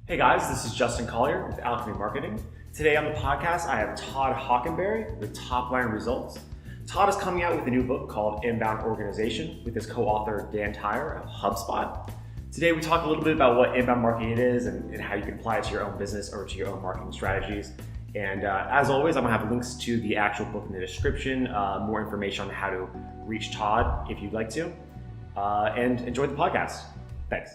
Hey guys, this is Justin Collier with Alchemy Marketing. Today on the podcast, I have Todd Hockenberry with Top Line Results. Todd is coming out with a new book called Inbound Organization with his co-author Dan Tyre of HubSpot. Today we talk a little bit about what inbound marketing is and how you can apply it to your own business or to your own marketing strategies. And as always, I'm gonna have links to the actual book in the description, more information on how to reach Todd if you'd like to, and enjoy the podcast. Thanks.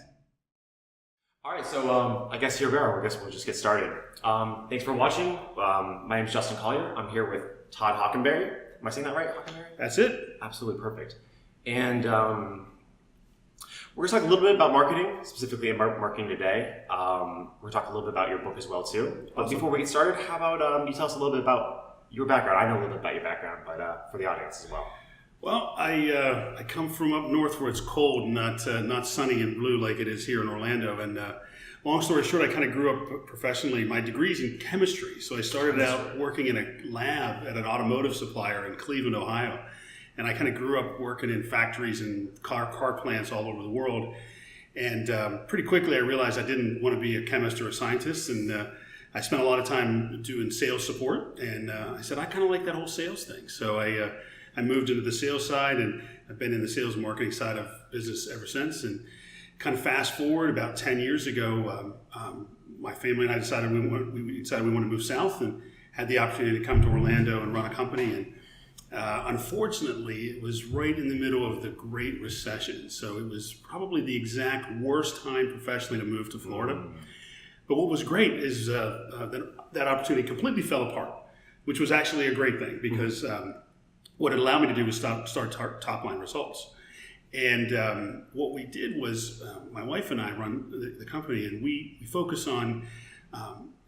All right, so I guess here we are. I guess we'll just get started. Thanks for watching. My name is Justin Collier. I'm here with Todd Hockenberry. Am I saying that right, Hockenberry? That's it. Absolutely perfect. And we're going to talk a little bit about marketing, specifically marketing today. We're going to talk a little bit about your book as well, too. But before we get started, how about you tell us a little bit about your background? I know a little bit about your background, but for the audience as well. Well, I come from up north where it's cold, not sunny and blue like it is here in Orlando. And long story short, I kind of grew up professionally. My degree's in chemistry, so I started out working in a lab at an automotive supplier in Cleveland, Ohio. And I kind of grew up working in factories and car plants all over the world. And pretty quickly, I realized I didn't want to be a chemist or a scientist. And I spent a lot of time doing sales support. And I said, I kind of like that whole sales thing. So I moved into the sales side, and I've been in the sales and marketing side of business ever since. And kind of fast forward about 10 years ago, my family and I decided we want to move south, and had the opportunity to come to Orlando and run a company. And unfortunately, it was right in the middle of the Great Recession, so it was probably the exact worst time professionally to move to Florida. But what was great is that opportunity completely fell apart, which was actually a great thing, because what it allowed me to do was start Top Line Results. And what we did was, my wife and I run the company, and we focus on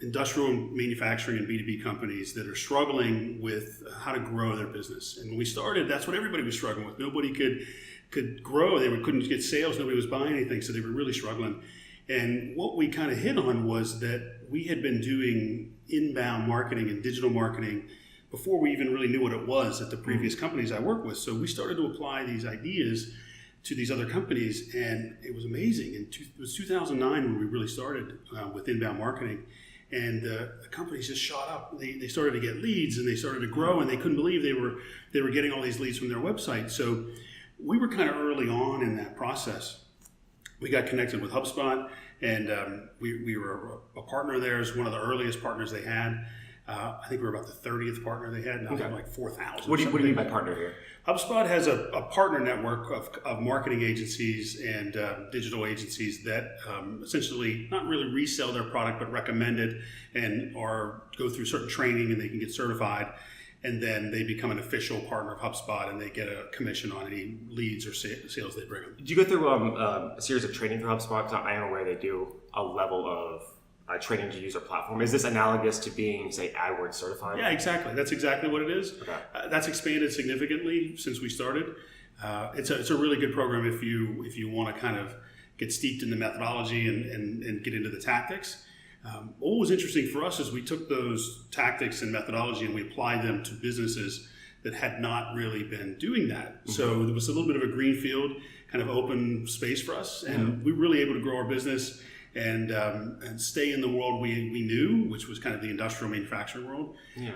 industrial manufacturing and B2B companies that are struggling with how to grow their business. And when we started, that's what everybody was struggling with. Nobody could grow. They couldn't get sales. Nobody was buying anything, so they were really struggling. And what we kind of hit on was that we had been doing inbound marketing and digital marketing before we even really knew what it was at the previous companies I worked with. So we started to apply these ideas to these other companies, and it was amazing. And it was 2009 when we really started with inbound marketing, and the companies just shot up. They started to get leads, and they started to grow, and they couldn't believe they were getting all these leads from their website. So we were kind of early on in that process. We got connected with HubSpot, and we were a partner there, as one of the earliest partners they had. I think we were about the 30th partner they had. Now they're like 4,000. What do you mean by partner here? HubSpot has a partner network of marketing agencies and digital agencies that essentially not really resell their product, but recommend it and go through certain training, and they can get certified. And then they become an official partner of HubSpot, and they get a commission on any leads or sales they bring them. Did you go through a series of training through HubSpot? Because I am aware they do a level of training to use our platform. Is this analogous to being, say, AdWords certified? Yeah, exactly. That's exactly what it is. Okay. That's expanded significantly since we started. It's a really good program if you want to kind of get steeped in the methodology and get into the tactics. What was interesting for us is we took those tactics and methodology and we applied them to businesses that had not really been doing that. So there was a little bit of a greenfield, kind of open space for us, and we were really able to grow our business and stay in the world we knew, which was kind of the industrial manufacturing world. Yeah.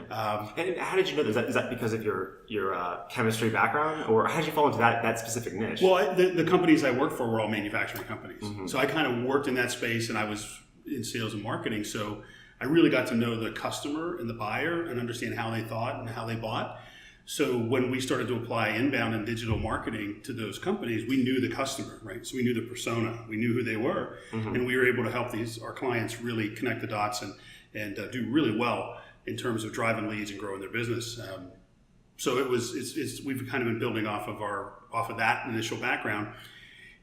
And how did you know that? Is that because of your chemistry background, or how did you fall into that specific niche? Well, the companies I worked for were all manufacturing companies. So I kind of worked in that space, and I was in sales and marketing. So I really got to know the customer and the buyer and understand how they thought and how they bought. So when we started to apply inbound and digital marketing to those companies, we knew the customer, right? So we knew the persona, we knew who they were, and we were able to help our clients really connect the dots and do really well in terms of driving leads and growing their business. So we've kind of been building off of that initial background.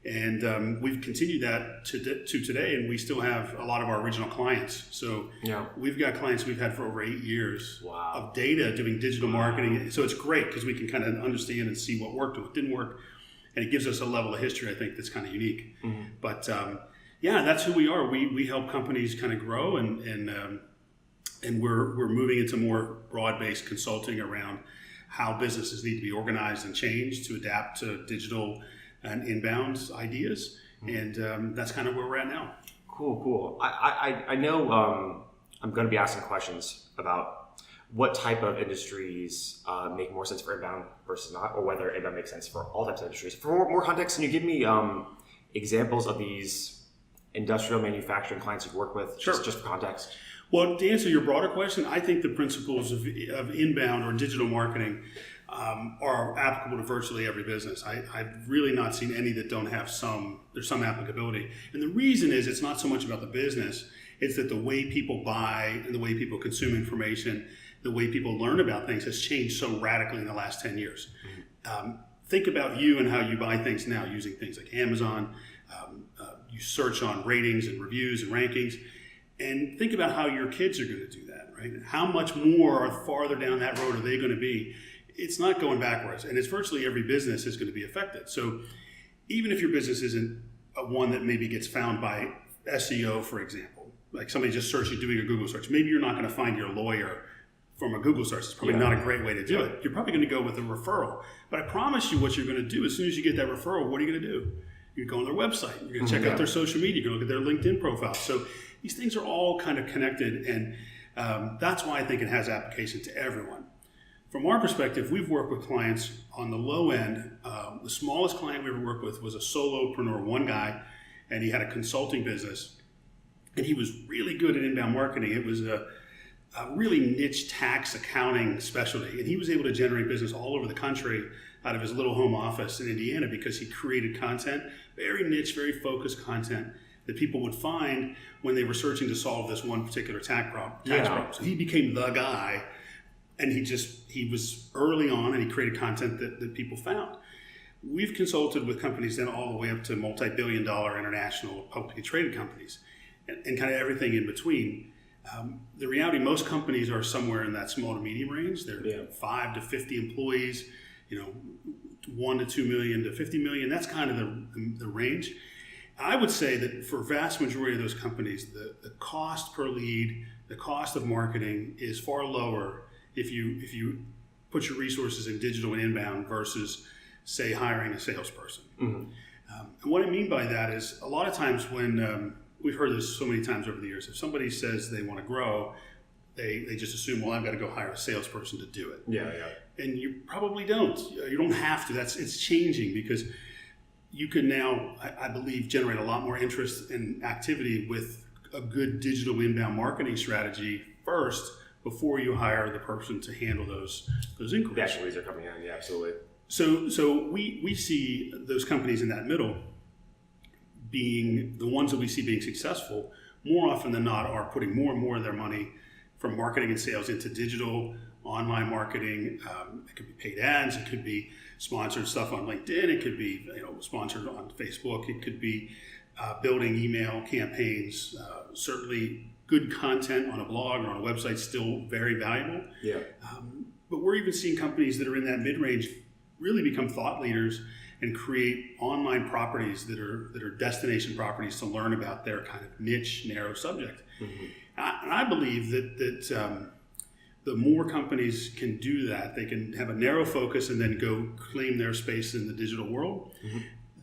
And we've continued that to today, and we still have a lot of our original clients. So we've got clients we've had for over 8 years of data doing digital marketing. So it's great because we can kind of understand and see what worked and what didn't work. And it gives us a level of history, I think, that's kind of unique. But that's who we are. We help companies kind of grow, and we're moving into more broad-based consulting around how businesses need to be organized and changed to adapt to digital and inbound ideas, and that's kind of where we're at now. Cool. I know I'm going to be asking questions about what type of industries make more sense for inbound versus not, or whether inbound makes sense for all types of industries. For more context, can you give me examples of these industrial manufacturing clients you've worked with, Sure. just for context? Well, to answer your broader question, I think the principles of inbound or digital marketing are applicable to virtually every business. I've really not seen any that don't have there's some applicability. And the reason is it's not so much about the business, it's that the way people buy and the way people consume information, the way people learn about things has changed so radically in the last 10 years. Think about you and how you buy things now using things like Amazon. You search on ratings and reviews and rankings. And think about how your kids are going to do that, right? How much more or farther down that road are they going to be? It's not going backwards, and it's virtually every business is going to be affected. So even if your business isn't one that maybe gets found by SEO, for example, like somebody just searching, doing a Google search, maybe you're not going to find your lawyer from a Google search. It's probably not a great way to do it. You're probably going to go with a referral. But I promise you what you're going to do as soon as you get that referral, what are you going to do? You're going to go on their website. You're going to check out their social media. You're going to look at their LinkedIn profile. So these things are all kind of connected, and that's why I think it has application to everyone. From our perspective, we've worked with clients on the low end. The smallest client we ever worked with was a solopreneur, one guy, and he had a consulting business, and he was really good at inbound marketing. It was a really niche tax accounting specialty, and he was able to generate business all over the country out of his little home office in Indiana because he created content, very niche, very focused content that people would find when they were searching to solve this one particular tax problem. So he became the guy, and he was early on, and he created content that people found. We've consulted with companies then all the way up to multi-billion-dollar international publicly traded companies, and kind of everything in between. The reality, most companies are somewhere in that small to medium range. They're 5 to 50 employees, 1 to 2 million to 50 million. That's kind of the range. I would say that for a vast majority of those companies, the cost per lead, the cost of marketing is far lower if you put your resources in digital and inbound versus, say, hiring a salesperson. And what I mean by that is a lot of times when we've heard this so many times over the years, if somebody says they want to grow, they just assume, well, I've got to go hire a salesperson to do it. And you probably don't. You don't have to. It's changing because you can now, I believe, generate a lot more interest and activity with a good digital inbound marketing strategy first before you hire the person to handle those inquiries. The actual leads are coming in, absolutely. So we see those companies in that middle being the ones that we see being successful more often than not are putting more and more of their money from marketing and sales into digital, online marketing. It could be paid ads, it could be sponsored stuff on LinkedIn, it could be sponsored on Facebook, it could be building email campaigns. Certainly good content on a blog or on a website still very valuable. But we're even seeing companies that are in that mid-range really become thought leaders and create online properties that are destination properties to learn about their kind of niche, narrow subject. And I believe that the more companies can do that, they can have a narrow focus and then go claim their space in the digital world.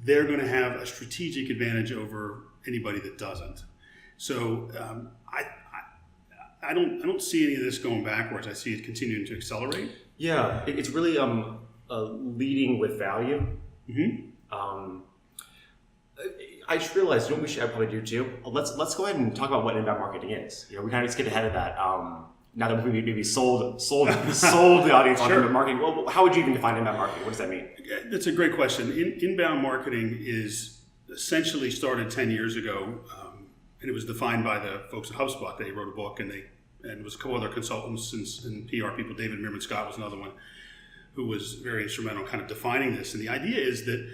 They're going to have a strategic advantage over anybody that doesn't. So I don't see any of this going backwards. I see it continuing to accelerate. It's really leading with value. I just realized, what we should probably do too. Let's go ahead and talk about what inbound marketing is. We kind of just get ahead of that. Now that we maybe sold the audience on inbound marketing. Well, how would you even define inbound marketing? What does that mean? That's a great question. Inbound marketing is essentially started 10 years ago, and it was defined by the folks at HubSpot. They wrote a book, and it was a couple other consultants and PR people. David Meerman Scott was another one who was very instrumental in kind of defining this. And the idea is that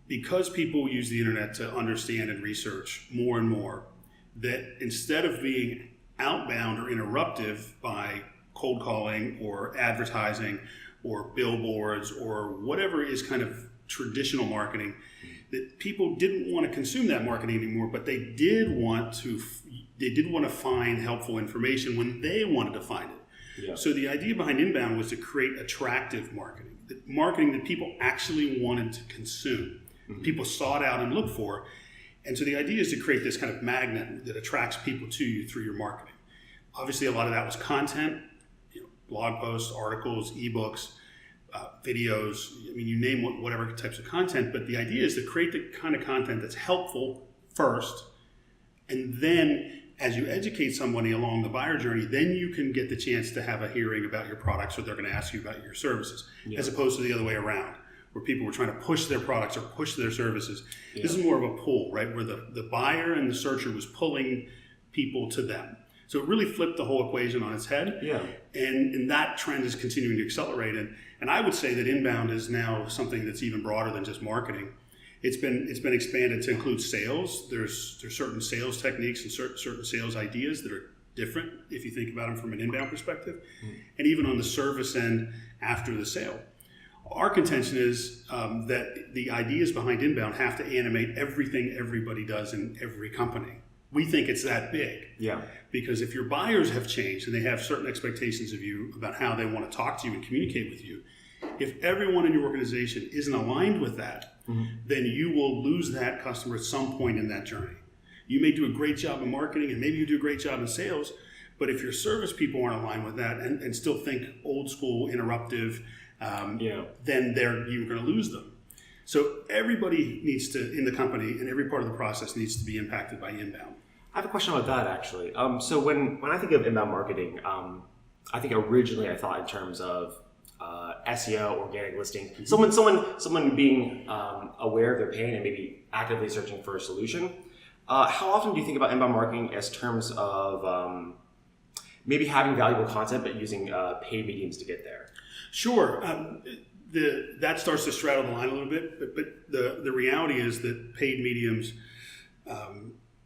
because people use the internet to understand and research more and more, that instead of being outbound or interruptive by cold calling or advertising or billboards or whatever is kind of traditional marketing, that people didn't want to consume that marketing anymore, but they did want to find helpful information when they wanted to find it. So the idea behind inbound was to create attractive marketing that people actually wanted to consume. People sought out and looked for. And so the idea is to create this kind of magnet that attracts people to you through your marketing. Obviously, a lot of that was content, blog posts, articles, ebooks, videos. I mean, you name whatever types of content. But the idea is to create the kind of content that's helpful first, and then as you educate somebody along the buyer journey, then you can get the chance to have a hearing about your products, or they're going to ask you about your services, as opposed to the other way around, where people were trying to push their products or push their services. Yeah. This is more of a pull, right? Where the buyer and the searcher was pulling people to them. So it really flipped the whole equation on its head. Yeah. And that trend is continuing to accelerate. And I would say that inbound is now something that's even broader than just marketing. It's been expanded to include sales. There's certain sales techniques and certain sales ideas that are different if you think about them from an inbound perspective, and even on the service end after the sale. Our contention is that the ideas behind inbound have to animate everything everybody does in every company. We think it's that big. Yeah. Because if your buyers have changed and they have certain expectations of you about how they want to talk to you and communicate with you, if everyone in your organization isn't aligned with that, then you will lose that customer at some point in that journey. You may do a great job in marketing and maybe you do a great job in sales, but if your service people aren't aligned with that and still think old school, interruptive, then you're going to lose them. So everybody needs to, in the company, and every part of the process needs to be impacted by inbound. I have a question about that, actually. So when I think of inbound marketing, I think originally I thought in terms of SEO, organic listing, someone being aware of their pain and maybe actively searching for a solution. How often do you think about inbound marketing as terms of maybe having valuable content but using paid mediums to get there? Sure. That starts to straddle the line a little bit, but the reality is that paid mediums,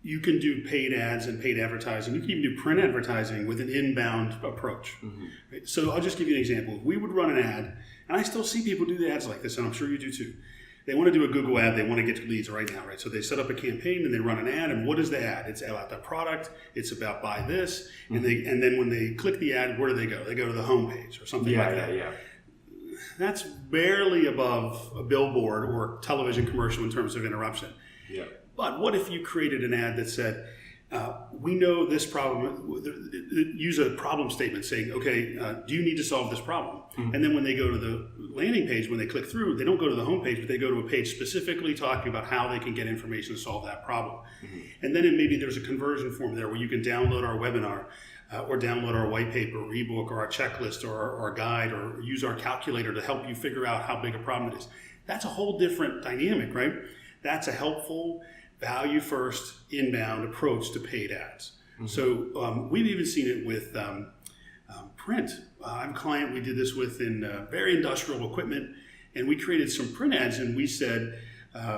you can do paid ads and paid advertising. You can even do print advertising with an inbound approach. Right? So I'll just give you an example. We would run an ad, and I still see people do the ads like this, and I'm sure you do too. They want to do a Google ad. They want to get leads right now, right? So they set up a campaign and they run an ad. And what is the ad? It's about the product. It's about buy this. And then when they click the ad, where do they go? They go to the homepage or something like that. Yeah. That's barely above a billboard or television commercial in terms of interruption. Yeah. But what if you created an ad that said, we know this problem, use a problem statement saying, okay, do you need to solve this problem? And then when they go to the landing page, when they click through, they don't go to the home page, but they go to a page specifically talking about how they can get information to solve that problem. And then maybe there's a conversion form there where you can download our webinar or download our white paper or ebook or our checklist or our guide or use our calculator to help you figure out how big a problem it is. That's a whole different dynamic, right? That's a helpful, value first inbound approach to paid ads. So we've even seen it with print. I have a client we did this with in very industrial equipment, and we created some print ads, and we said,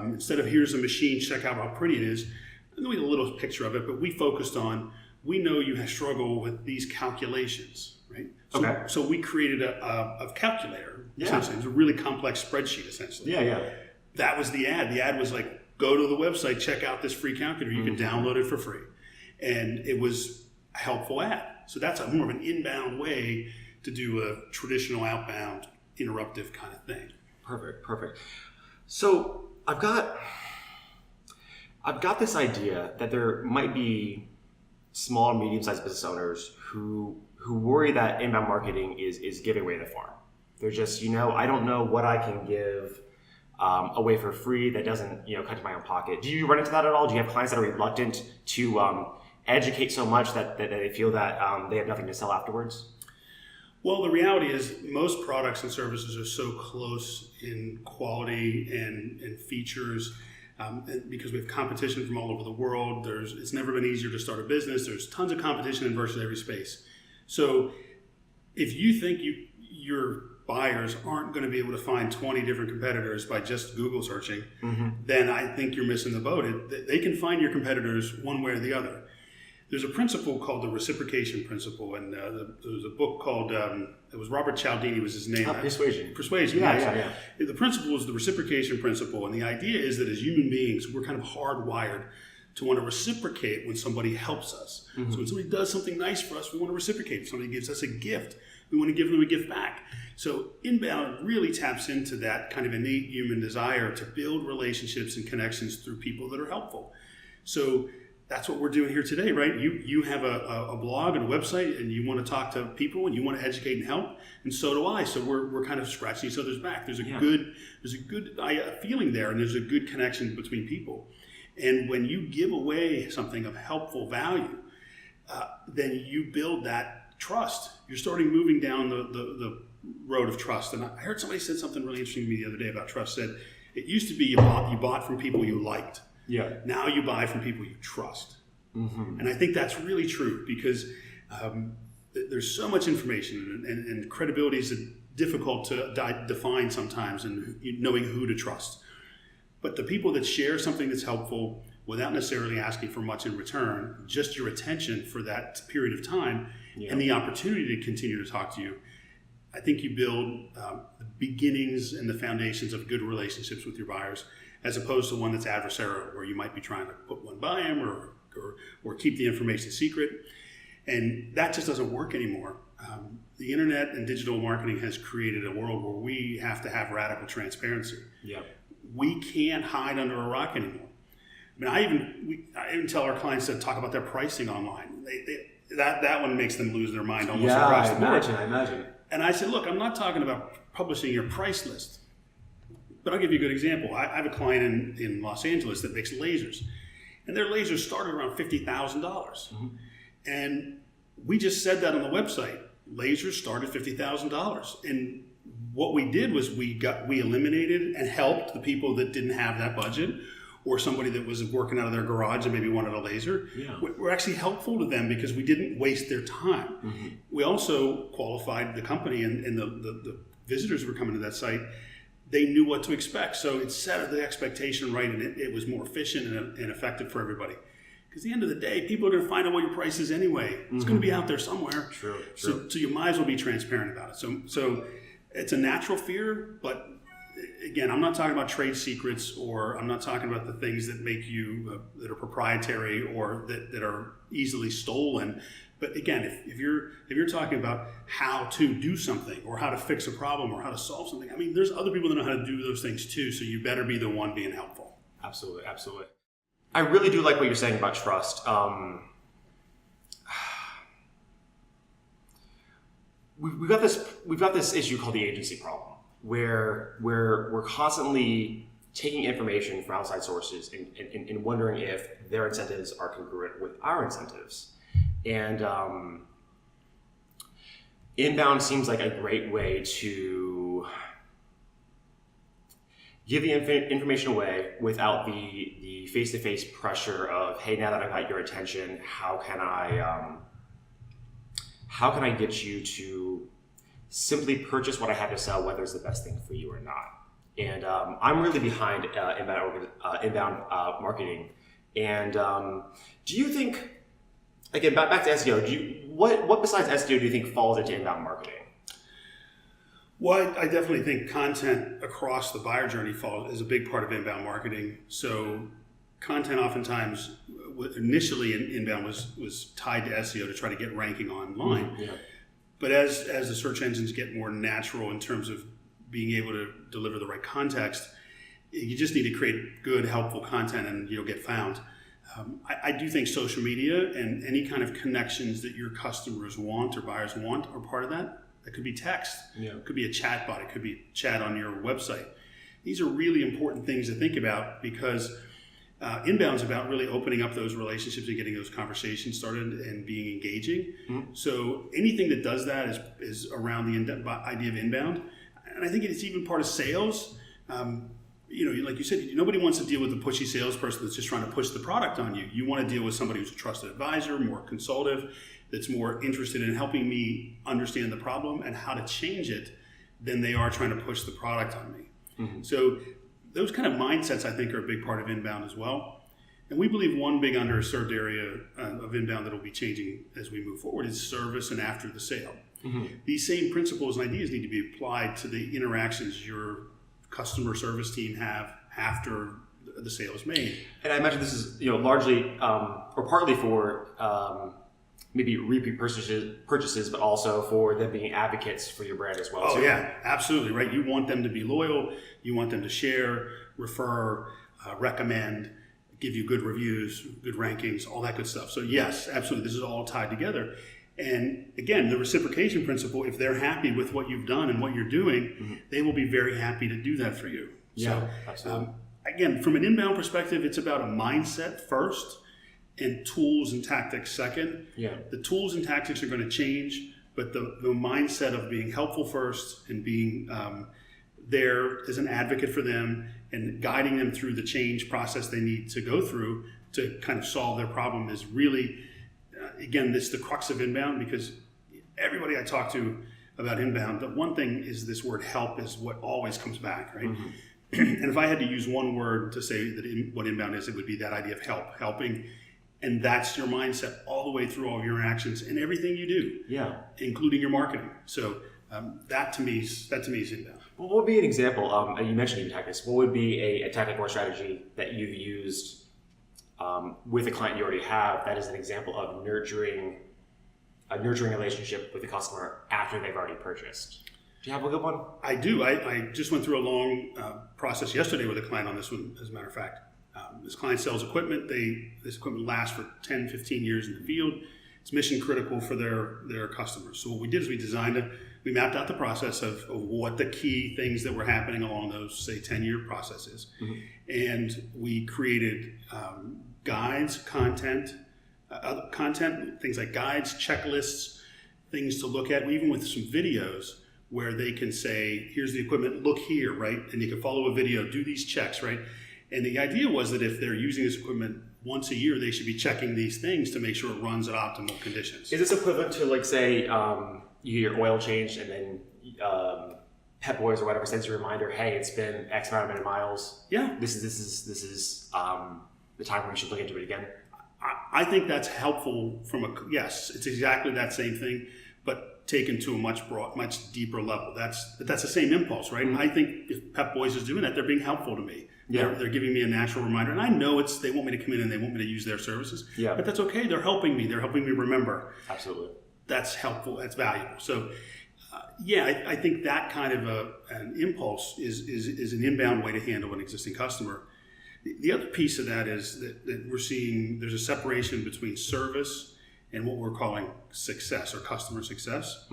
instead of here's a machine, check out how pretty it is, and we had a little picture of it, but we focused on, we know you struggle with these calculations, right? So we created a calculator, essentially. It was a really complex spreadsheet, essentially. That was the ad. The ad was like, go to the website, check out this free calculator. You can download it for free. And it was a helpful ad. So that's more of an inbound way to do a traditional outbound interruptive kind of thing. Perfect. So I've got this idea that there might be small and medium-sized business owners who worry that inbound marketing is giving away the farm. They're just, I don't know what I can give away for free that doesn't cut to my own pocket. Do you run into that at all? Do you have clients that are reluctant to educate so much that they feel that they have nothing to sell afterwards? Well, the reality is most products and services are so close in quality and features because we have competition from all over the world. It's never been easier to start a business. There's tons of competition in virtually every space. So if you think your buyers aren't going to be able to find 20 different competitors by just Google searching, then I think you're missing the boat. They can find your competitors one way or the other. There's a principle called the reciprocation principle, and there was a book called, it was Robert Cialdini was his name. Persuasion. Yeah. The principle is the reciprocation principle, and the idea is that as human beings, we're kind of hardwired to want to reciprocate when somebody helps us. So when somebody does something nice for us, we want to reciprocate. If somebody gives us a gift, we want to give them a gift back. So inbound really taps into that kind of innate human desire to build relationships and connections through people that are helpful. So that's what we're doing here today, right? You have a blog and a website, and you want to talk to people, and you want to educate and help, and so do I. So we're kind of scratching each other's back. There's a good feeling there, and there's a good connection between people. And when you give away something of helpful value, then you build that trust. You're starting moving down the road of trust. And I heard somebody said something really interesting to me the other day about trust. Said it used to be you bought from people you liked. Yeah. Now you buy from people you trust. Mm-hmm. And I think that's really true because there's so much information and credibility is difficult to define sometimes, and knowing who to trust. But the people that share something that's helpful without necessarily asking for much in return, just your attention for that period of time and the opportunity to continue to talk to you, I think you build the beginnings and the foundations of good relationships with your buyers, as opposed to one that's adversarial, where you might be trying to put one by them or keep the information secret. And that just doesn't work anymore. The internet and digital marketing has created a world where we have to have radical transparency. Yeah. We can't hide under a rock anymore. I mean, I even tell our clients to talk about their pricing online. That one makes them lose their mind almost across the board. I imagine. And I said, look, I'm not talking about publishing your price list, but I'll give you a good example. I have a client in Los Angeles that makes lasers, and their lasers started around $50,000. Mm-hmm. And we just said that on the website. Lasers start at $50,000. And what we did was we eliminated and helped the people that didn't have that budget, or somebody that was working out of their garage and maybe wanted a laser. Yeah. We're actually helpful to them because we didn't waste their time. Mm-hmm. We also qualified the company, and the visitors who were coming to that site, they knew what to expect. So it set the expectation right, and it was more efficient and effective for everybody. Because at the end of the day, people are going to find out what your price is anyway. It's mm-hmm. going to be out there somewhere. True. So you might as well be transparent about it. So it's a natural fear, but again, I'm not talking about trade secrets, or I'm not talking about the things that make you that are proprietary or that are easily stolen. But again, if you're talking about how to do something, or how to fix a problem, or how to solve something, I mean, there's other people that know how to do those things too. So you better be the one being helpful. Absolutely, absolutely. I really do like what you're saying about trust. We've got this issue called the agency problem, where we're constantly taking information from outside sources and wondering if their incentives are congruent with our incentives. And inbound seems like a great way to give the information away without the face-to-face pressure of, hey, now that I've got your attention, how can I get you to simply purchase what I have to sell, whether it's the best thing for you or not? And I'm really behind inbound marketing. And do you think, again, back to SEO, what besides SEO do you think falls into inbound marketing? Well, I definitely think content across the buyer journey is a big part of inbound marketing. So content oftentimes, initially in inbound was tied to SEO to try to get ranking online. Mm-hmm. Yeah. But as the search engines get more natural in terms of being able to deliver the right context, you just need to create good, helpful content, and you'll get found. I do think social media and any kind of connections that your customers want or buyers want are part of that. It could be text. Yeah. It could be a chat bot. It could be chat on your website. These are really important things to think about, because inbound is about really opening up those relationships and getting those conversations started and being engaging. Mm-hmm. So anything that does that is around the idea of inbound. And I think it's even part of sales. Like you said, nobody wants to deal with a pushy salesperson that's just trying to push the product on you. You want to deal with somebody who's a trusted advisor, more consultative, that's more interested in helping me understand the problem and how to change it than they are trying to push the product on me. Mm-hmm. So those kind of mindsets, I think, are a big part of inbound as well. And we believe one big underserved area of inbound that will be changing as we move forward is service and after the sale. Mm-hmm. These same principles and ideas need to be applied to the interactions your customer service team have after the sale is made. And I imagine this is largely or partly for maybe repeat purchases, but also for them being advocates for your brand as well. Oh, yeah, absolutely, right. You want them to be loyal. You want them to share, refer, recommend, give you good reviews, good rankings, all that good stuff. So yes, absolutely, this is all tied together. And again, the reciprocation principle, if they're happy with what you've done and what you're doing, they will be very happy to do that for you. Yeah, so, absolutely. Again, from an inbound perspective, it's about a mindset first and tools and tactics second. Yeah. The tools and tactics are going to change, but the mindset of being helpful first and being there as an advocate for them and guiding them through the change process they need to go through to kind of solve their problem is really, again, this is the crux of inbound, because everybody I talk to about inbound, the one thing is this word help is what always comes back, right? And if I had to use one word to say that what inbound is, it would be that idea of helping. And that's your mindset all the way through all your interactions and everything you do, including your marketing. So that to me is inbound. Well, what would be an example? You mentioned even tactics. What would be a tactic or strategy that you've used with a client you already have that is an example of nurturing a relationship with the customer after they've already purchased? Do you have a good one? I do. I just went through a long process yesterday with a client on this one, as a matter of fact. This client sells equipment. This equipment lasts for 10, 15 years in the field. It's mission critical for their customers. So what we did is we mapped out the process of what the key things that were happening along those, say, 10-year processes. And we created guides, content, things like guides, checklists, things to look at, even with some videos where they can say, here's the equipment, look here, right? And you can follow a video, do these checks, right? And the idea was that if they're using this equipment once a year, they should be checking these things to make sure it runs at optimal conditions. Is this equivalent to, like, say, you get your oil changed and then Pep Boys or whatever sends you a reminder, hey, it's been X amount of miles. Yeah. This is the time when you should look into it again. I think that's helpful yes, it's exactly that same thing, but taken to a much deeper level. That's the same impulse, right? I think if Pep Boys is doing that, they're being helpful to me. Yeah. They're giving me a natural reminder, and I know they want me to come in and they want me to use their services. Yeah. But that's okay. They're helping me. They're helping me remember. Absolutely. That's helpful. That's valuable. So, I think that kind of an impulse is an inbound way to handle an existing customer. The other piece of that is that we're seeing there's a separation between service and what we're calling success or customer success.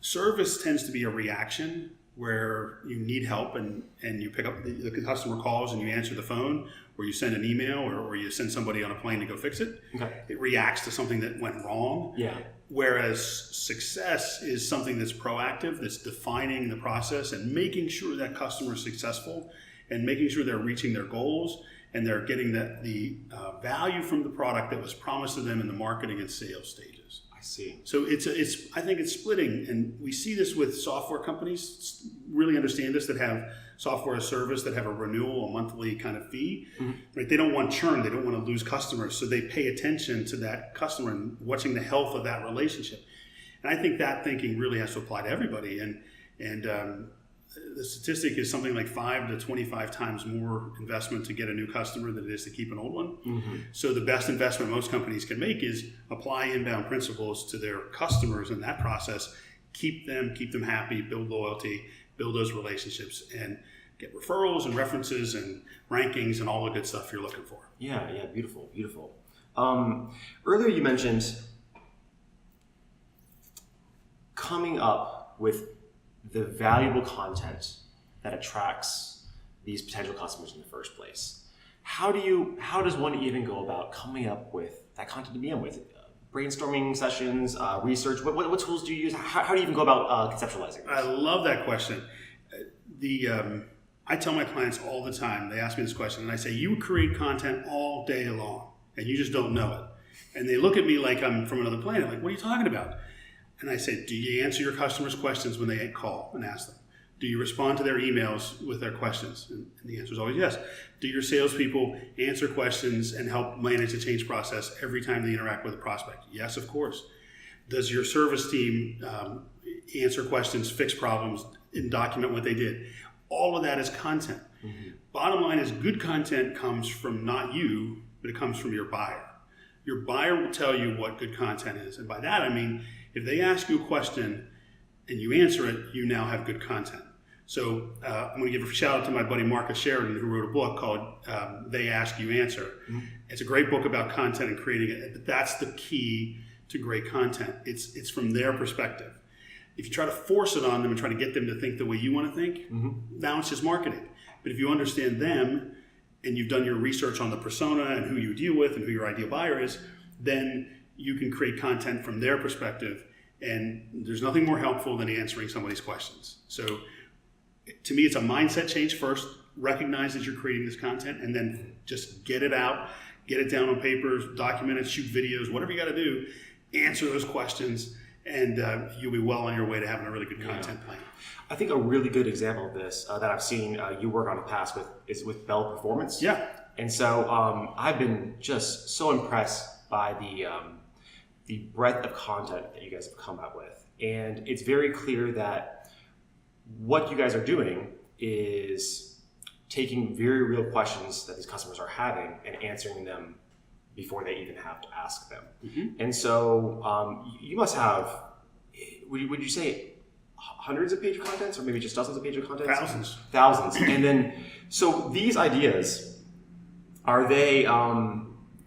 Service tends to be a reaction where you need help and you pick up the customer calls and you answer the phone, or you send an email, or you send somebody on a plane to go fix it. Okay. It reacts to something that went wrong. Yeah. Whereas success is something that's proactive, that's defining the process and making sure that customer is successful and making sure they're reaching their goals and they're getting the value from the product that was promised to them in the marketing and sales stages. I see. So I think it's splitting, and we see this with software companies. Really understand this, that have software as a service, that have a renewal, a monthly kind of fee. Right? They don't want churn. They don't want to lose customers, so they pay attention to that customer and watching the health of that relationship. And I think that thinking really has to apply to everybody. And the statistic is something like 5 to 25 times more investment to get a new customer than it is to keep an old one. So the best investment most companies can make is apply inbound principles to their customers in that process, keep them happy, build loyalty, build those relationships, and get referrals and references and rankings and all the good stuff you're looking for. Yeah, beautiful. Earlier you mentioned coming up with the valuable content that attracts these potential customers in the first place. How does one even go about coming up with that content to begin with? Brainstorming sessions, research, what tools do you use? How do you even go about conceptualizing this? I love that question. I tell my clients all the time, they ask me this question, and I say, you create content all day long, and you just don't know it. And they look at me like I'm from another planet, like, what are you talking about? And I say, do you answer your customers' questions when they call and ask them? Do you respond to their emails with their questions? And the answer is always yes. Do your salespeople answer questions and help manage the change process every time they interact with a prospect? Yes, of course. Does your service team answer questions, fix problems, and document what they did? All of that is content. Bottom line is good content comes from not you, but it comes from your buyer. Your buyer will tell you what good content is. And by that, I mean, if they ask you a question and you answer it, you now have good content. So I'm going to give a shout out to my buddy Marcus Sheridan, who wrote a book called They Ask You Answer. Mm-hmm. It's a great book about content and creating it. But that's the key to great content. It's from their perspective. If you try to force it on them and try to get them to think the way you want to think, now it's just marketing. But if you understand them and you've done your research on the persona and who you deal with and who your ideal buyer is, then you can create content from their perspective. And there's nothing more helpful than answering somebody's questions. So to me, it's a mindset change first. Recognize that you're creating this content and then just get it out, get it down on paper, document it, shoot videos, whatever you got to do, answer those questions, and you'll be well on your way to having a really good content plan. I think a really good example of this that I've seen you work on in the past is with Bell Performance. Yeah. And so I've been just so impressed by the breadth of content that you guys have come up with. And it's very clear that what you guys are doing is taking very real questions that these customers are having and answering them before they even have to ask them. Mm-hmm. And so you must have, would you say hundreds of pages of contents or maybe just dozens of pages of content? Thousands. And then, so these ideas, are they,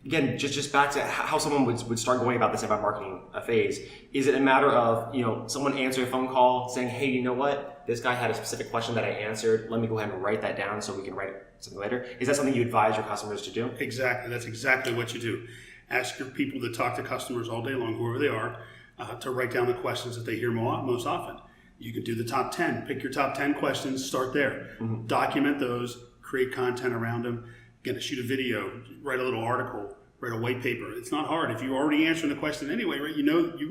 again, just back to how someone would start going about this inbound marketing phase. Is it a matter of, someone answering a phone call saying, hey, you know what? This guy had a specific question that I answered. Let me go ahead and write that down so we can write something later. Is that something you advise your customers to do? Exactly. That's exactly what you do. Ask your people that talk to customers all day long, whoever they are, to write down the questions that they hear most often. You can do the top 10. Pick your top 10 questions. Start there. Mm-hmm. Document those. Create content around them. Again, shoot a video. Write a little article. Write a white paper. It's not hard. If you're already answering the question anyway, right? You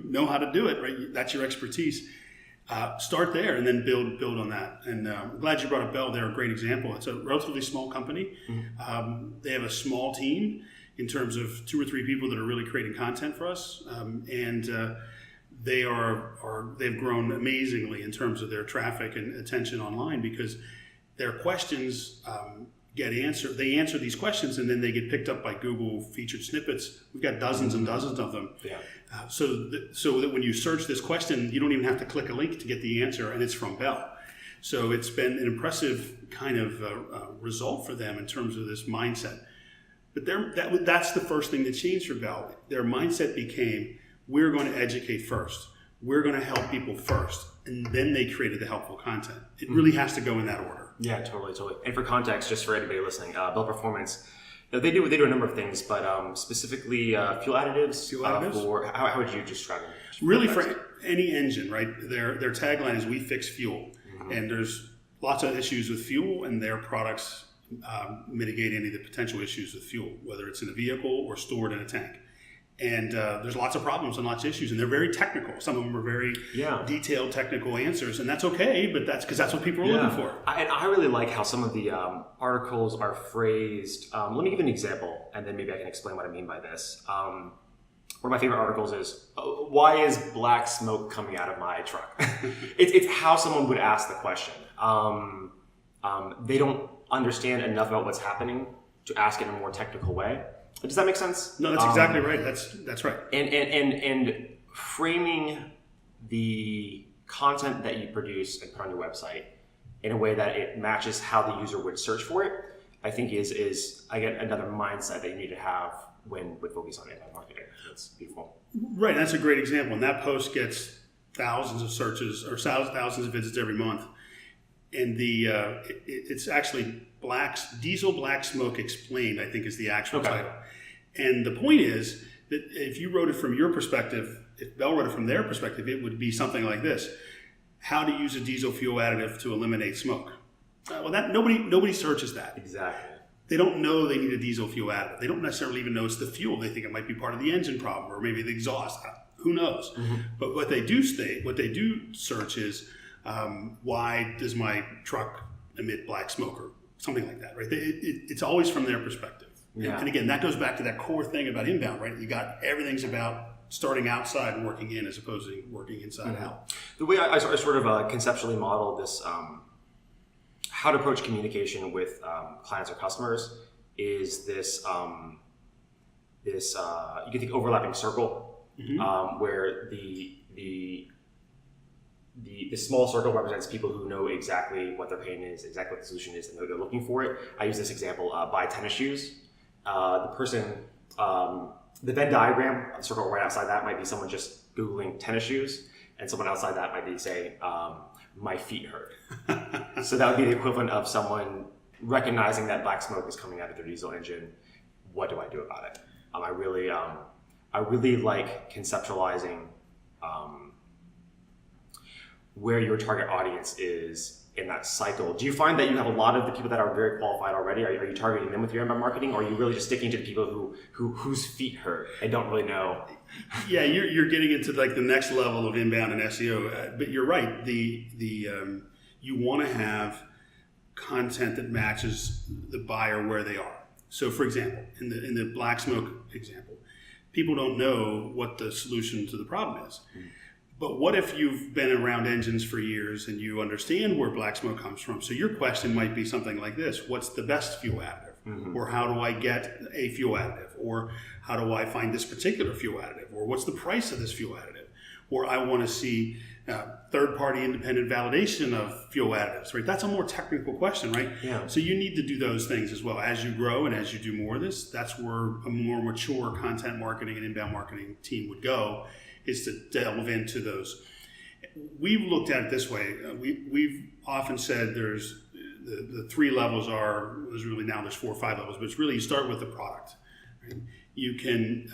know how to do it, right? That's your expertise. Start there and then build on that. And I'm glad you brought up Bell. They're a great example. It's a relatively small company. Mm-hmm. They have a small team in terms of 2 or 3 people that are really creating content for us. They've grown amazingly in terms of their traffic and attention online because their questions get answered. They answer these questions and then they get picked up by Google featured snippets. We've got dozens and dozens of them. Yeah. So that when you search this question, you don't even have to click a link to get the answer, and it's from Bell. So it's been an impressive kind of result for them in terms of this mindset. But that's the first thing that changed for Bell. Their mindset became, we're going to educate first. We're going to help people first. And then they created the helpful content. It really has to go in that order. Yeah, totally. And for context, just for anybody listening, Bell Performance, they do a number of things, but specifically fuel additives. For how would you describe it? Really, for any engine, right? Their tagline is "We fix fuel," and there's lots of issues with fuel, and their products mitigate any of the potential issues with fuel, whether it's in a vehicle or stored in a tank. And there's lots of problems and lots of issues, and they're very technical. Some of them are very detailed technical answers, and that's okay, but that's because that's what people are looking for. I really like how some of the articles are phrased. Let me give you an example, and then maybe I can explain what I mean by this. One of my favorite articles is, why is black smoke coming out of my truck? It's how someone would ask the question. They don't understand enough about what's happening to ask it in a more technical way. Does that make sense? No, that's exactly right. That's right. And framing the content that you produce and put on your website in a way that it matches how the user would search for it, I think is again another mindset that you need to have when focus on inbound marketing. That's beautiful. Right. That's a great example. And that post gets thousands of searches or thousands of visits every month. And it's actually diesel black smoke explained, I think, is the actual title. And the point is that if you wrote it from your perspective, if Bell wrote it from their perspective, it would be something like this: how to use a diesel fuel additive to eliminate smoke. Well, that nobody searches that. Exactly. They don't know they need a diesel fuel additive. They don't necessarily even know it's the fuel. They think it might be part of the engine problem or maybe the exhaust. Who knows? Mm-hmm. But what they do search is, why does my truck emit black smoke or something like that, right? It's always from their perspective. Yeah. And again, that goes back to that core thing about inbound, right? Everything's about starting outside and working in as opposed to working inside out. The way I sort of conceptually model this, how to approach communication with clients or customers is this, you can think overlapping circle, where the the small circle represents people who know exactly what their pain is, exactly what the solution is, and they're looking for it. I use this example: buy tennis shoes. The person, the Venn diagram, the circle right outside that might be someone just Googling tennis shoes, and someone outside that might be saying, my feet hurt. So that would be the equivalent of someone recognizing that black smoke is coming out of their diesel engine. What do I do about it? I really like conceptualizing where your target audience is in that cycle. Do you find that you have a lot of the people that are very qualified already? Are you targeting them with your inbound marketing, or are you really just sticking to the people whose feet hurt and don't really know? Yeah, you're getting into like the next level of inbound and SEO, but you're right. You want to have content that matches the buyer where they are. So, for example, in the black smoke example, people don't know what the solution to the problem is. Mm-hmm. But what if you've been around engines for years and you understand where black smoke comes from? So your question might be something like this: what's the best fuel additive? Mm-hmm. Or how do I get a fuel additive? Or how do I find this particular fuel additive? Or what's the price of this fuel additive? Or I want to see third-party independent validation of fuel additives, right? That's a more technical question, right? Yeah. So you need to do those things as well. As you grow and as you do more of this, that's where a more mature content marketing and inbound marketing team would go, is to delve into those. We've looked at it this way. We've often said there's the three levels there's really now there's 4 or 5 levels, but it's really you start with the product. Right? You can,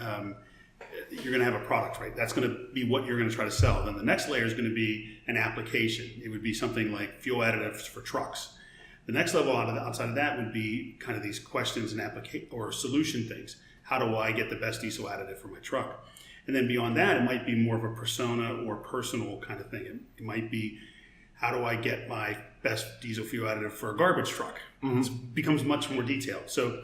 you're going to have a product, right? That's going to be what you're going to try to sell. Then the next layer is going to be an application. It would be something like fuel additives for trucks. The next level outside of that would be kind of these questions and or solution things. How do I get the best diesel additive for my truck? And then beyond that, it might be more of a persona or personal kind of thing. It might be, how do I get my best diesel fuel additive for a garbage truck? Mm-hmm. It becomes much more detailed. So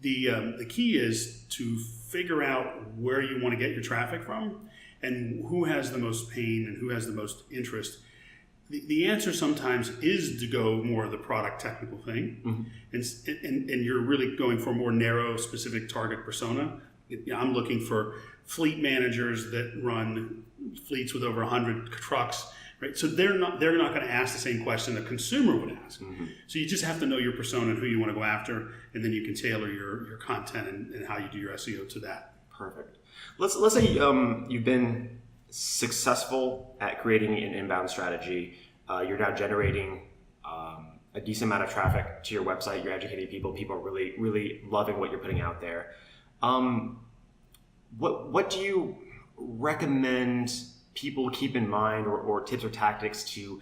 the key is to figure out where you want to get your traffic from and who has the most pain and who has the most interest. The answer sometimes is to go more of the product technical thing. Mm-hmm. And you're really going for a more narrow, specific target persona. I'm looking for fleet managers that run fleets with over 100 trucks, right? So they're not going to ask the same question a consumer would ask. Mm-hmm. So you just have to know your persona and who you want to go after, and then you can tailor your content and how you do your SEO to that. Perfect. Let's say you've been successful at creating an inbound strategy. You're now generating a decent amount of traffic to your website. You're educating people. People are really, really loving what you're putting out there. What do you recommend people keep in mind, or tips or tactics to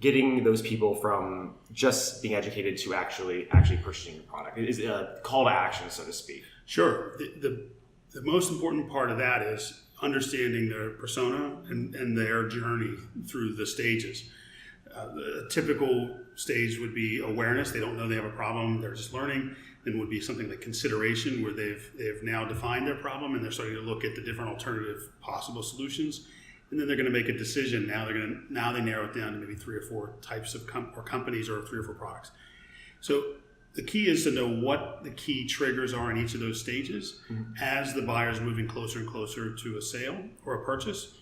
getting those people from just being educated to actually purchasing the product? Is it a call to action, so to speak? Sure. The most important part of that is understanding their persona and their journey through the stages. The typical stage would be awareness. They don't know they have a problem. They're just learning. Then would be something like consideration, where they've now defined their problem and they're starting to look at the different alternative possible solutions. And then they're going to make a decision. Now they narrow it down to maybe 3 or 4 types of companies or 3 or 4 products. So the key is to know what the key triggers are in each of those stages. Mm-hmm. As the buyer is moving closer and closer to a sale or a purchase,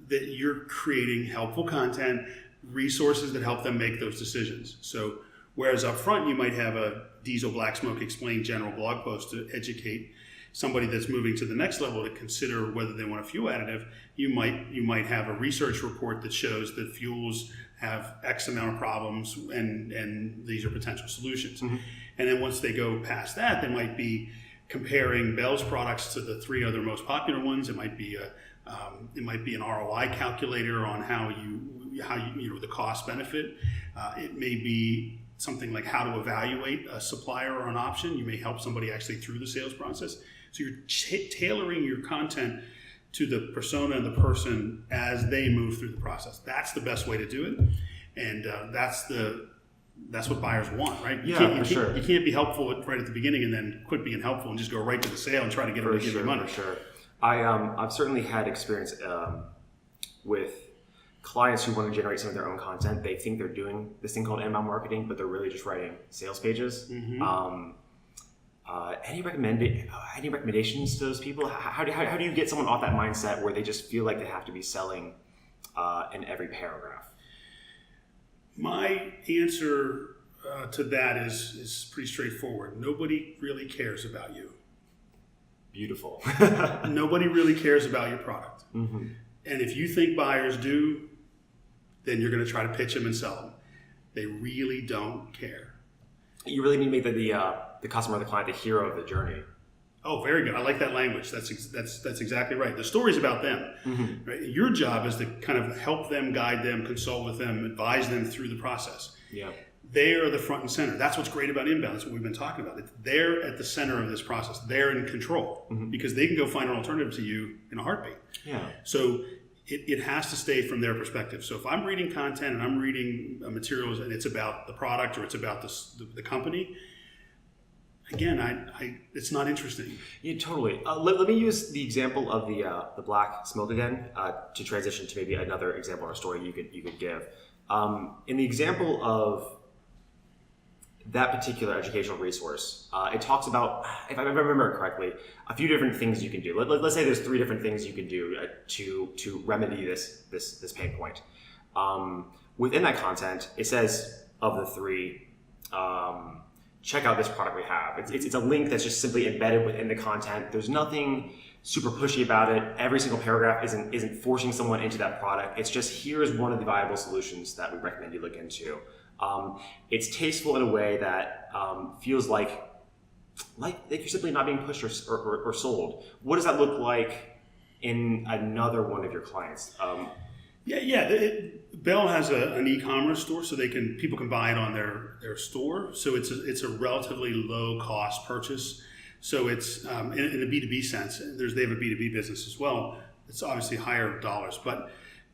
that you're creating helpful content, resources that help them make those decisions. So whereas up front you might have a diesel black smoke explained general blog post to educate somebody that's moving to the next level to consider whether they want a fuel additive, you might have a research report that shows that fuels have X amount of problems and these are potential solutions. Mm-hmm. And then once they go past that, they might be comparing Bell's products to the 3 other most popular ones. It might be an ROI calculator on how you the cost benefit. It may be something like how to evaluate a supplier or an option. You may help somebody actually through the sales process. So you're tailoring your content to the persona and the person as they move through the process. That's the best way to do it, and that's what buyers want, right? You can't be helpful right at the beginning and then quit being helpful and just go right to the sale and try to get them to give you money. For sure. I've certainly had experience with clients who want to generate some of their own content. They think they're doing this thing called inbound marketing, but they're really just writing sales pages. Mm-hmm. Any recommendations to those people? How do you get someone off that mindset where they just feel like they have to be selling in every paragraph? My answer to that is pretty straightforward. Nobody really cares about you. Beautiful. Nobody really cares about your product. Mm-hmm. And if you think buyers do, then you're going to try to pitch them and sell them. They really don't care. You really need to make the customer, the client, the hero of the journey. Oh, very good. I like that language. That's exactly right. The story's about them. Mm-hmm. Right? Your job is to kind of help them, guide them, consult with them, advise them through the process. Yeah. They are the front and center. That's what's great about inbound. That's what we've been talking about. They're at the center of this process. They're in control because they can go find an alternative to you in a heartbeat. Yeah. So it has to stay from their perspective. So if I'm reading content and I'm reading materials and it's about the product or it's about the company, again, it's not interesting. Yeah, totally. Let me use the example of the black smoke again to transition to maybe another example or story you could give. In the example of that particular educational resource, it talks about, if I remember correctly, a few different things you can do. Let's say there's 3 different things you can do to remedy this pain point. Within that content, it says of the 3, check out this product we have. It's a link that's just simply embedded within the content. There's nothing super pushy about it. Every single paragraph isn't forcing someone into that product. It's just, here's one of the viable solutions that we recommend you look into. It's tasteful in a way that feels like you're simply not being pushed or sold. What does that look like in another one of your clients? Bell has an e-commerce store, so people can buy it on their store. So it's a relatively low cost purchase. So it's in a B2B sense. They have a B2B business as well. It's obviously higher dollars, but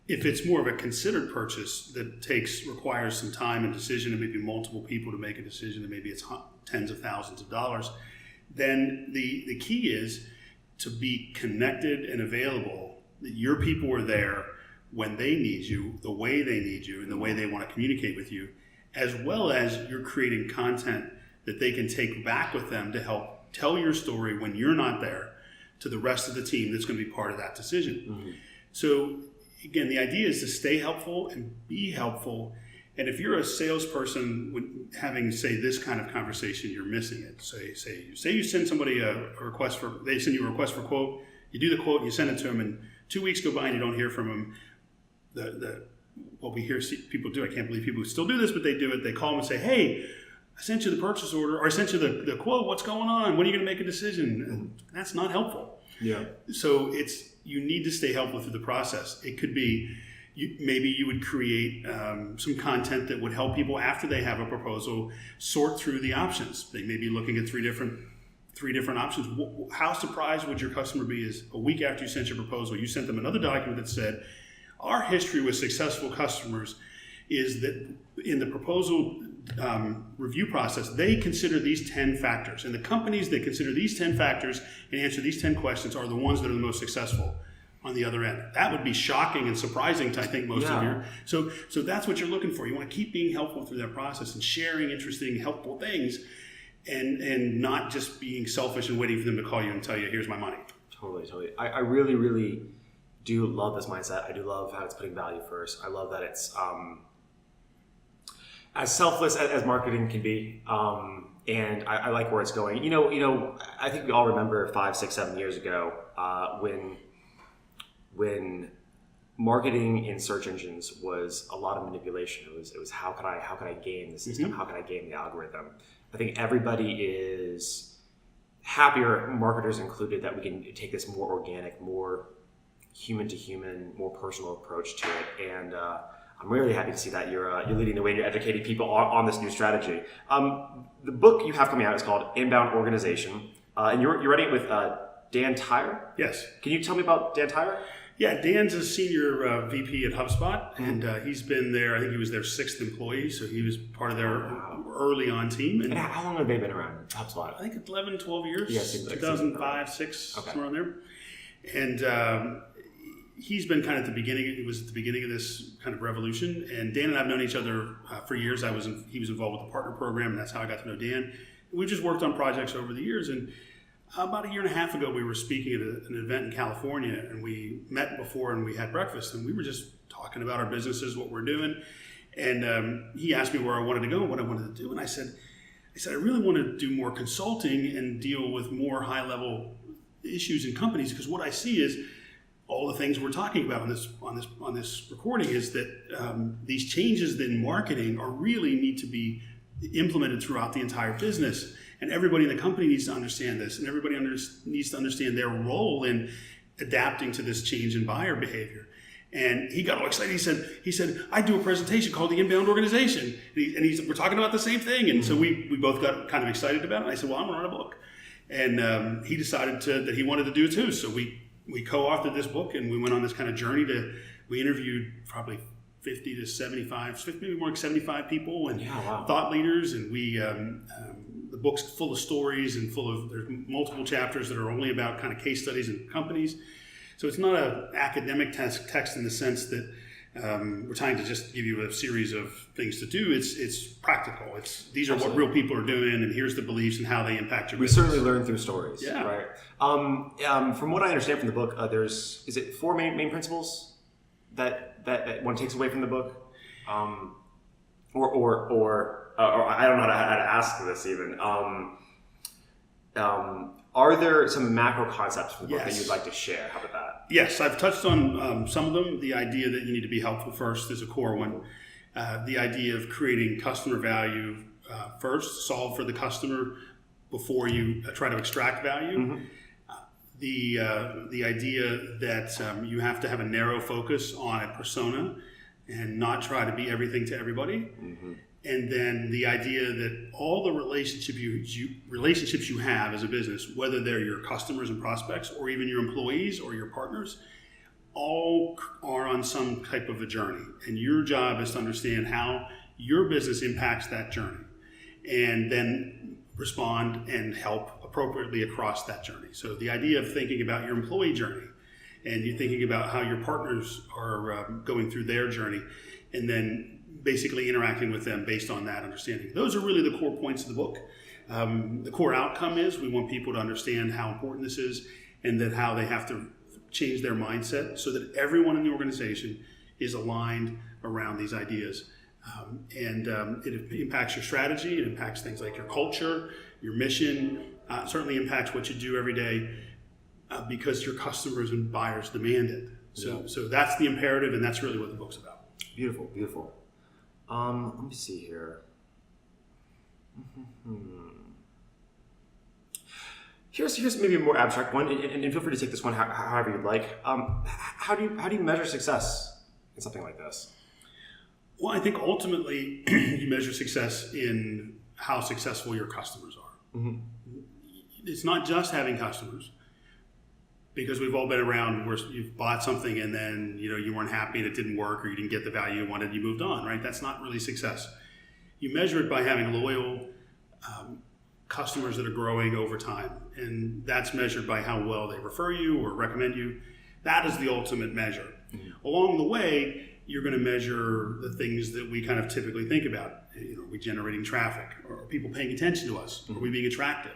if it's more of a considered purchase that requires some time and decision, and maybe multiple people to make a decision, and maybe it's tens of thousands of dollars, then the key is to be connected and available. That your people are there when they need you, the way they need you, and the way they want to communicate with you, as well as you're creating content that they can take back with them to help tell your story when you're not there to the rest of the team that's going to be part of that decision. Mm-hmm. So again, the idea is to stay helpful and be helpful. And if you're a salesperson having, say, this kind of conversation, you're missing it. Say you send somebody they send you a request for a quote, you do the quote, and you send it to them, and 2 weeks go by and you don't hear from them. What we hear people do, I can't believe people still do this, but they do it. They call them and say, hey, I sent you the purchase order, or I sent you the quote, what's going on? When are you going to make a decision? And that's not helpful. Yeah. So you need to stay helpful through the process. It could be, maybe you would create some content that would help people after they have a proposal sort through the options. They may be looking at three different options. How surprised would your customer be is a week after you sent your proposal, you sent them another document that said, our history with successful customers is that in the proposal review process, they consider these 10 factors. And the companies that consider these 10 factors and answer these 10 questions are the ones that are the most successful on the other end. That would be shocking and surprising to, I think, most of you. So that's what you're looking for. You want to keep being helpful through that process and sharing interesting, helpful things and not just being selfish and waiting for them to call you and tell you, here's my money. Totally. I really, really do love this mindset. I do love how it's putting value first. I love that it's as selfless as marketing can be, and I like where it's going. You know, I think we all remember 5, 6, 7 years ago when marketing in search engines was a lot of manipulation. It was how can I game the system? Mm-hmm. How can I game the algorithm? I think everybody is happier, marketers included, that we can take this more organic, more human to human, more personal approach to it, and I'm really happy to see that you're leading the way, you're educating people on this new strategy. The book you have coming out is called Inbound Organization, and you're writing it with Dan Tyre? Yes. Can you tell me about Dan Tyre? Yeah, Dan's a senior VP at HubSpot, and he's been there, I think he was their 6th employee, so he was part of their early on team. And how long have they been around, HubSpot? I think 11, 12 years, yeah, 2005, 6, somewhere around there. And he's been kind of at the beginning. It was at the beginning of this kind of revolution. And Dan and I have known each other for years. He was involved with the partner program, and that's how I got to know Dan. And we just worked on projects over the years. And About a year and a half ago, we were speaking at an event in California, and we met before and we had breakfast, and we were just talking about our businesses, what we're doing. And he asked me where I wanted to go and what I wanted to do. And I said, I really want to do more consulting and deal with more high-level issues in companies, because what I see is all the things we're talking about on this recording is that these changes in marketing really need to be implemented throughout the entire business. And everybody in the company needs to understand this, and everybody needs to understand their role in adapting to this change in buyer behavior. And he got all excited. He said, I do a presentation called the Inbound Organization. And we're talking about the same thing. And so we both got kind of excited about it. And I said, well, I'm going to write a book. And he decided that he wanted to do it too. So we co-authored this book, and we went on this kind of journey we interviewed probably 50 to 75, maybe more like 75 people and thought leaders. And the book's full of stories and there's multiple chapters that are only about kind of case studies and companies. So it's not an academic text in the sense that we're trying to just give you a series of things to do. It's practical. These are what real people are doing, and here's the beliefs and how they impact your business. We certainly learn through stories. Yeah. Right. From what I understand from the book, is it four main principles that one takes away from the book, or I don't know how to ask this even. Are there some macro concepts from the book that you'd like to share? How about that? Yes, I've touched on some of them. The idea that you need to be helpful first is a core one. The idea of creating customer value first, solve for the customer before you try to extract value. Mm-hmm. The idea that you have to have a narrow focus on a persona and not try to be everything to everybody. Mm-hmm. And then the idea that all the relationships you have as a business, whether they're your customers and prospects or even your employees or your partners, all are on some type of a journey. And your job is to understand how your business impacts that journey and then respond and help appropriately across that journey. So the idea of thinking about your employee journey and you're thinking about how your partners are going through their journey, and then basically interacting with them based on that understanding. Those are really the core points of the book. The core outcome is we want people to understand how important this is, and that how they have to change their mindset so that everyone in the organization is aligned around these ideas. It impacts your strategy, it impacts things like your culture, your mission, certainly impacts what you do every day because your customers and buyers demand it. So that's the imperative, and that's really what the book's about. Beautiful, beautiful. Let me see here. Here's maybe a more abstract one, and feel free to take this one however you'd like. How do you measure success in something like this? Well, I think ultimately you measure success in how successful your customers are. Mm-hmm. It's not just having customers, because we've all been around where you've bought something and then you weren't happy and it didn't work, or you didn't get the value you wanted and you moved on, right? That's not really success. You measure it by having loyal customers that are growing over time, and that's measured by how well they refer you or recommend you. That is the ultimate measure. Mm-hmm. Along the way, you're going to measure the things that we kind of typically think about. Are we generating traffic? Are people paying attention to us? Mm-hmm. Are we being attractive?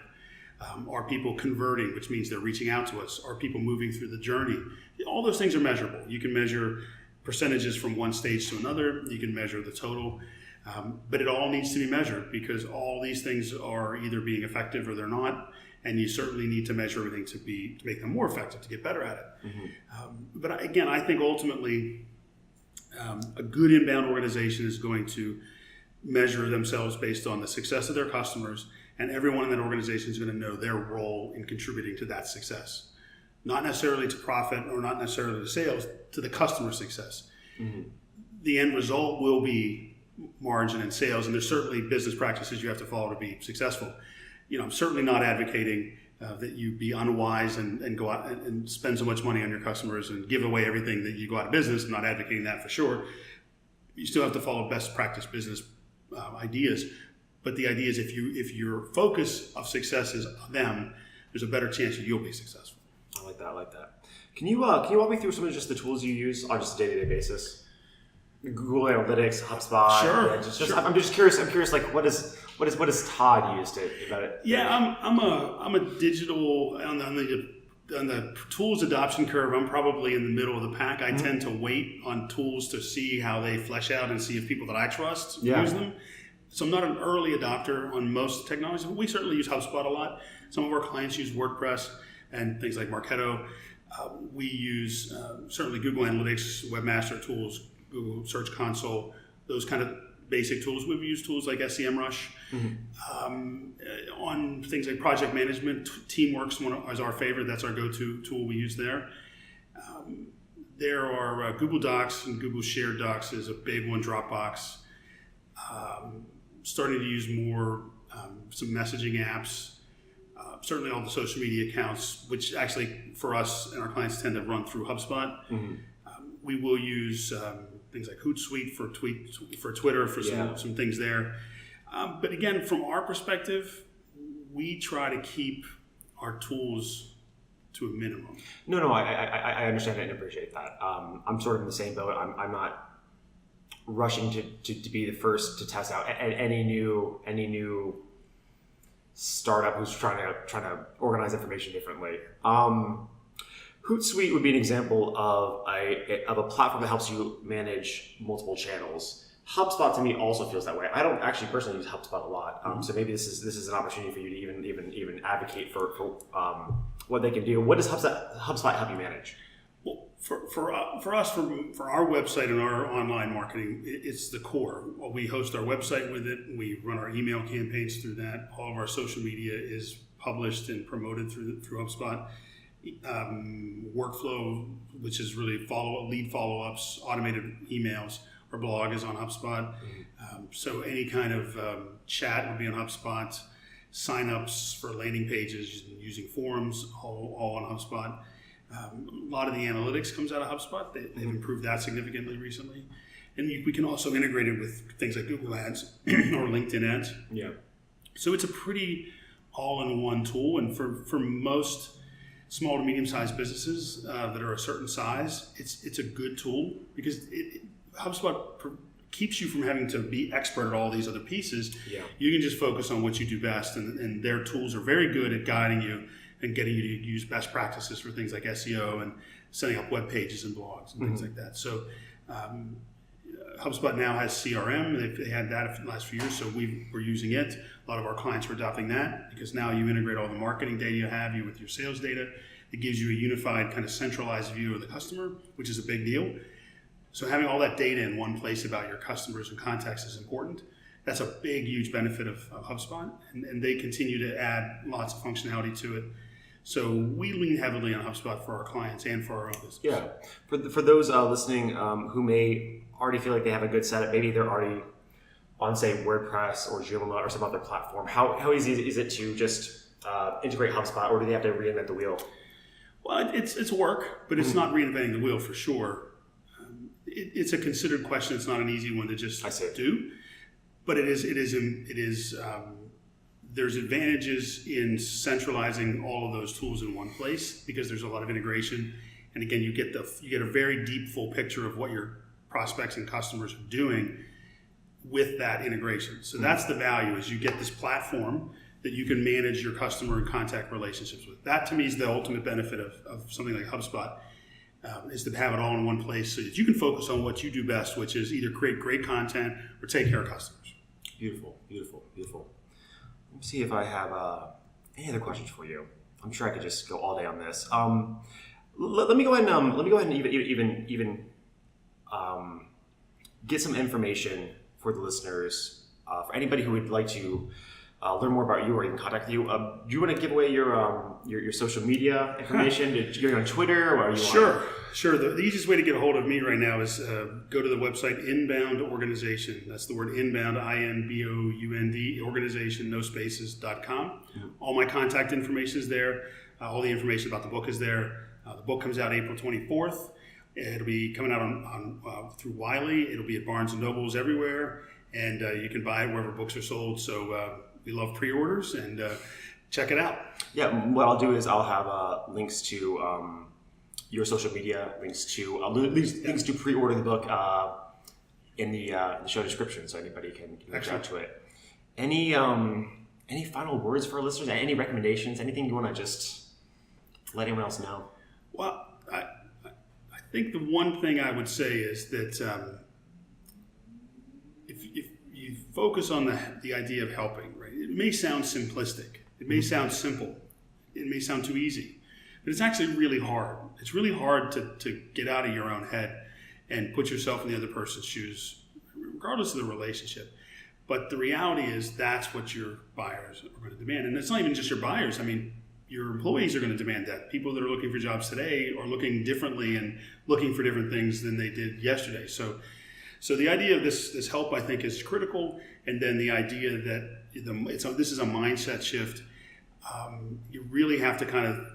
Are people converting, which means they're reaching out to us? Are people moving through the journey? All those things are measurable. You can measure percentages from one stage to another. You can measure the total. But it all needs to be measured, because all these things are either being effective or they're not. And you certainly need to measure everything to make them more effective, to get better at it. Mm-hmm. But again, I think ultimately a good inbound organization is going to measure themselves based on the success of their customers, and everyone in that organization is going to know their role in contributing to that success. Not necessarily to profit or not necessarily to sales, to the customer success. Mm-hmm. The end result will be margin and sales, and there's certainly business practices you have to follow to be successful. I'm certainly not advocating that you be unwise and go out and spend so much money on your customers and give away everything that you go out of business. I'm not advocating that for sure. You still have to follow best practice business ideas. But the idea is if your focus of success is them, there's a better chance that you'll be successful. I like that. Can you walk me through some of just the tools you use on just a day-to-day basis? Google Analytics, HubSpot. Sure. Sure. I'm just curious. I'm curious. Like, what What does Todd use to about it? Yeah, I'm a digital on the tools adoption curve. I'm probably in the middle of the pack. I tend to wait on tools to see how they flesh out and see if people that I trust use them. So I'm not an early adopter on most technologies. We certainly use HubSpot a lot. Some of our clients use WordPress and things like Marketo. We use certainly Google Analytics, Webmaster Tools, Google Search Console, those kind of basic tools. We've used tools like SEMrush. On things like project management, Teamworks is our favorite. That's our go-to tool we use there. There are Google Docs and Google Shared Docs is a big one, Dropbox. Starting to use more some messaging apps. Certainly all the social media accounts, which actually for us and our clients tend to run through HubSpot. We will use things like Hootsuite for Twitter for some things there. But again, from our perspective, we try to keep our tools to a minimum. No, I understand and appreciate that. I'm sort of in the same boat. I'm not rushing to be the first to test out any new startup who's trying to organize information differently. Hootsuite would be an example of a platform that helps you manage multiple channels. HubSpot to me also feels that way. I don't actually personally use HubSpot a lot, so maybe this is an opportunity for you to even advocate for what they can do. What does HubSpot help you manage? Well, for us, for our website and our online marketing, it's the core. We host our website with it. We run our email campaigns through that. All of our social media is published and promoted through HubSpot. Workflow, which is really lead follow-ups, automated emails. Our blog is on HubSpot. So any kind of chat would be on HubSpot. Sign-ups for landing pages using forums, all on HubSpot. A lot of the analytics comes out of HubSpot. They've improved that significantly recently. And we can also integrate it with things like Google Ads or LinkedIn Ads. Yeah. So it's a pretty all-in-one tool. And for most small to medium-sized businesses that are a certain size, it's a good tool because HubSpot keeps you from having to be expert at all these other pieces. Yeah. You can just focus on what you do best, and their tools are very good at guiding you and getting you to use best practices for things like SEO and setting up web pages and blogs and things like that. So HubSpot now has CRM. They had that for the last few years, so we're using it. A lot of our clients are adopting that because now you integrate all the marketing data you have with your sales data. It gives you a unified kind of centralized view of the customer, which is a big deal. So having all that data in one place about your customers and contacts is important. That's a big, huge benefit of HubSpot, and they continue to add lots of functionality to it. So we lean heavily on HubSpot for our clients and for our own business. Yeah. For those listening who may already feel like they have a good setup, maybe they're already on, say, WordPress or Joomla or some other platform, how easy is it to just integrate HubSpot, or do they have to reinvent the wheel? Well, it's work, but it's not reinventing the wheel for sure. It's a considered question. It's not an easy one to just do, but it is. There's advantages in centralizing all of those tools in one place because there's a lot of integration, and again, you get a very deep, full picture of what your prospects and customers are doing with that integration. So that's the value: is you get this platform that you can manage your customer and contact relationships with. That to me is the ultimate benefit of something like HubSpot. Is to have it all in one place so that you can focus on what you do best, which is either create great content or take care of customers. Beautiful. Let me see if I have any other questions for you. I'm sure I could just go all day on this. Let me go ahead and even get some information for the listeners. For anybody who would like to learn more about you or even contact you, do you want to give away your social media information? You're on Twitter, or are you Sure. The easiest way to get a hold of me right now is go to the website Inbound Organization. That's the word Inbound, INBOUND, organization, no spaces.com. Mm-hmm. All my contact information is there. All the information about the book is there. The book comes out April 24th. It'll be coming out on through Wiley. It'll be at Barnes & Nobles everywhere. And you can buy it wherever books are sold. So we love pre-orders, and check it out. Yeah, what I'll do is I'll have links to your social media, links to pre-order the book in the show description, so anybody can reach out to it. Any final words for our listeners? Any recommendations? Anything you want to just let anyone else know? Well, I think the one thing I would say is that if you focus on the idea of helping, right? It may sound simplistic. It may sound simple. It may sound too easy. But it's actually really hard. It's really hard to get out of your own head and put yourself in the other person's shoes, regardless of the relationship. But the reality is that's what your buyers are going to demand. And it's not even just your buyers. I mean, your employees are going to demand that. People that are looking for jobs today are looking differently and looking for different things than they did yesterday. So the idea of this help, I think, is critical. And then the idea that this is a mindset shift. You really have to kind of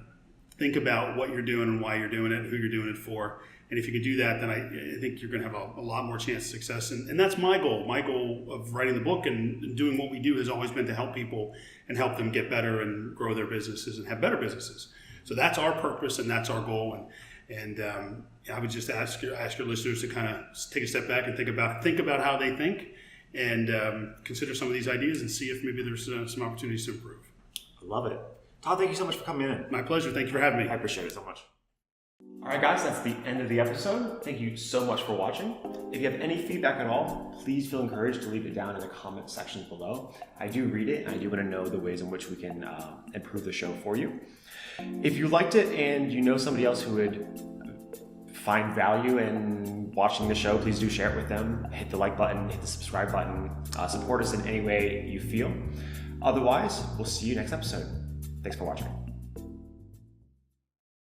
think about what you're doing and why you're doing it and who you're doing it for. And if you can do that, then I think you're going to have a lot more chance of success. And that's my goal. My goal of writing the book and doing what we do has always been to help people and help them get better and grow their businesses and have better businesses. So that's our purpose and that's our goal. And I would just ask your listeners to kind of take a step back and think about how they think and consider some of these ideas and see if maybe there's some opportunities to improve. I love it. Todd, thank you so much for coming in. My pleasure. Thank you for having me. I appreciate it so much. All right, guys, that's the end of the episode. Thank you so much for watching. If you have any feedback at all, please feel encouraged to leave it down in the comment section below. I do read it, and I do want to know the ways in which we can improve the show for you. If you liked it and you know somebody else who would find value in watching the show, please do share it with them. Hit the like button, hit the subscribe button, support us in any way you feel. Otherwise, we'll see you next episode. Thanks for watching.